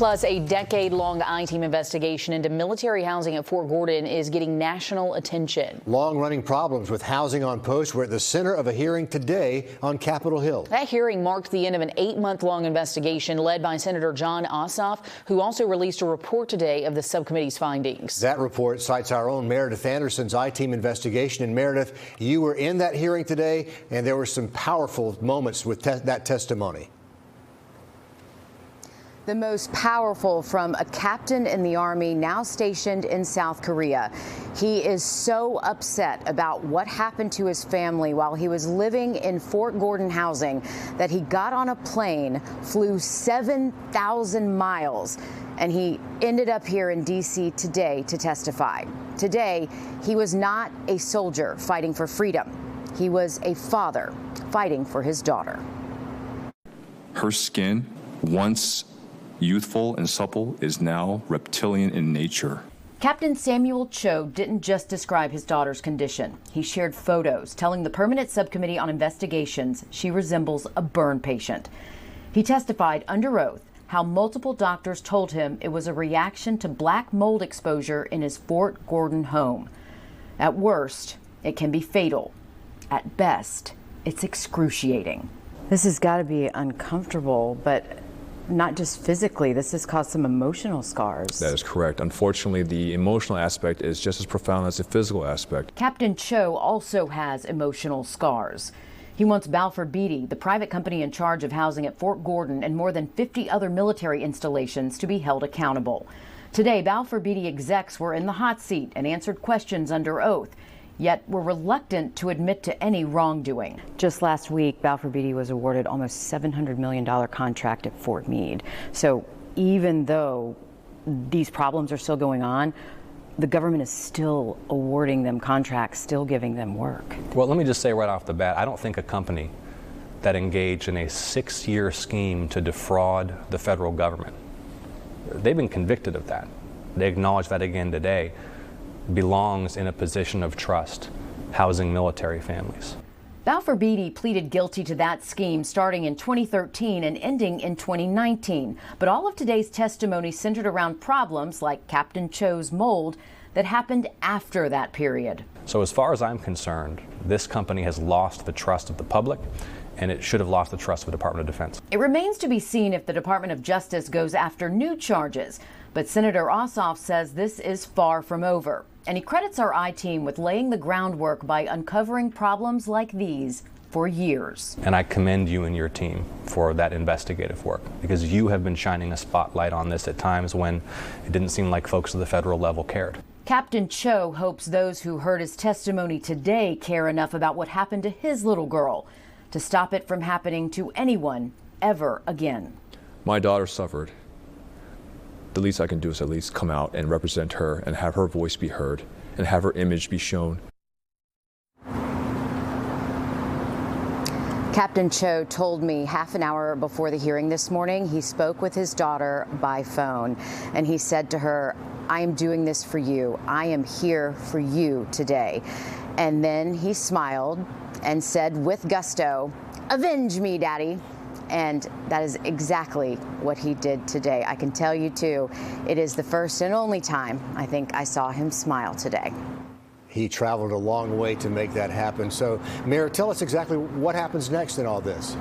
Plus, a decade-long I-Team investigation into military housing at Fort Gordon is getting national attention. Long-running problems with housing on post were at the center of a hearing today on Capitol Hill. That hearing marked the end of an 8-month-long investigation led by Senator John Ossoff, who also released a report today of the subcommittee's findings. That report cites our own Meredith Anderson's I-Team investigation. And Meredith, you were in that hearing today, and there were some powerful moments with that testimony. The most powerful from a captain in the Army now stationed in South Korea. He is so upset about what happened to his family while he was living in Fort Gordon housing that he got on a plane, flew 7,000 miles, and he ended up here in D.C. today to testify. Today, he was not a soldier fighting for freedom. He was a father fighting for his daughter. Her skin, once youthful and supple, is now reptilian in nature. Captain Samuel Cho didn't just describe his daughter's condition. He shared photos telling the Permanent Subcommittee on Investigations she resembles a burn patient. He testified under oath how multiple doctors told him it was a reaction to black mold exposure in his Fort Gordon home. At worst, it can be fatal. At best, it's excruciating. This has got to be uncomfortable, but not just physically. This has caused some emotional scars. That is correct. Unfortunately, the emotional aspect is just as profound as the physical aspect. Captain Cho also has emotional scars. He wants Balfour Beatty, the private company in charge of housing at Fort Gordon and more than 50 other military installations, to be held accountable. Today, Balfour Beatty execs were in the hot seat and answered questions under oath, yet were reluctant to admit to any wrongdoing. Just last week, Balfour Beatty was awarded almost $700 million contract at Fort Meade. So even though these problems are still going on, the government is still awarding them contracts, still giving them work. Well, let me just say right off the bat, I don't think a company that engaged in a 6-year scheme to defraud the federal government, they've been convicted of that. They acknowledge that again today, belongs in a position of trust, housing military families. Balfour Beatty pleaded guilty to that scheme starting in 2013 and ending in 2019. But all of today's testimony centered around problems like Captain Cho's mold that happened after that period. So as far as I'm concerned, this company has lost the trust of the public, and it should have lost the trust of the Department of Defense. It remains to be seen if the Department of Justice goes after new charges. But Senator Ossoff says this is far from over. And he credits our I-Team with laying the groundwork by uncovering problems like these for years. And I commend you and your team for that investigative work, because you have been shining a spotlight on this at times when it didn't seem like folks at the federal level cared. Captain Cho hopes those who heard his testimony today care enough about what happened to his little girl to stop it from happening to anyone ever again. My daughter suffered. The least I can do is at least come out and represent her and have her voice be heard and have her image be shown. Captain Cho told me half an hour before the hearing this morning he spoke with his daughter by phone, and he said to her, "I am doing this for you. I am here for you today." And then he smiled and said with gusto, "Avenge me, Daddy." And that is exactly what he did today. I can tell you, too, it is the first and only time I think I saw him smile today. He traveled a long way to make that happen. So, Mayor, tell us exactly what happens next in all this.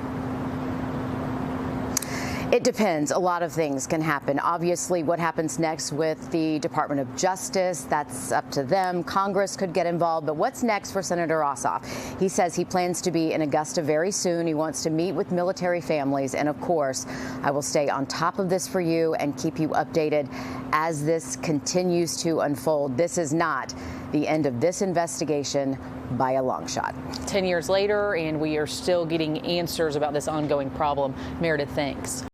It depends. A lot of things can happen. Obviously, what happens next with the Department of Justice, that's up to them. Congress could get involved. But what's next for Senator Ossoff? He says he plans to be in Augusta very soon. He wants to meet with military families. And of course, I will stay on top of this for you and keep you updated as this continues to unfold. This is not the end of this investigation by a long shot. 10 years later, and we are still getting answers about this ongoing problem. Meredith, thanks.